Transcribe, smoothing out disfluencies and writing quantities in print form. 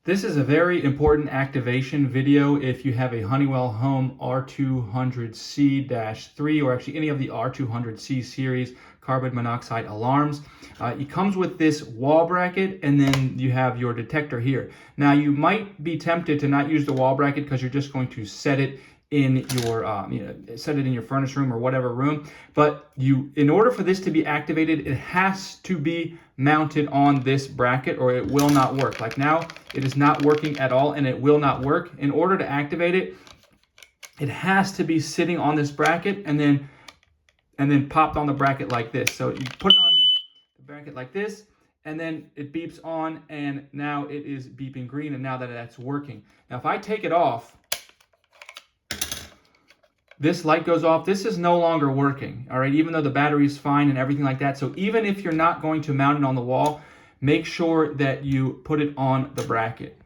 This is a very important activation video if you have a Honeywell Home R200C-3 or actually any of the R200C series carbon monoxide alarms. It comes with this wall bracket, and then you have your detector here. Now you might be tempted to not use the wall bracket because you're just going to set it in your set it in your furnace room or whatever room, but in order for this to be activated, it has to be mounted on this bracket or it will not work. Like now it is not working at all and it will not work. In order to activate it, it has to be sitting on this bracket and then popped on the bracket like this. So you put it on the bracket like this, and then it beeps on, and now it is beeping green, and now that's working. Now if I take it off, this light goes off. This is no longer working, all right, even though the battery is fine and everything like that. So even if you're not going to mount it on the wall, make sure that you put it on the bracket.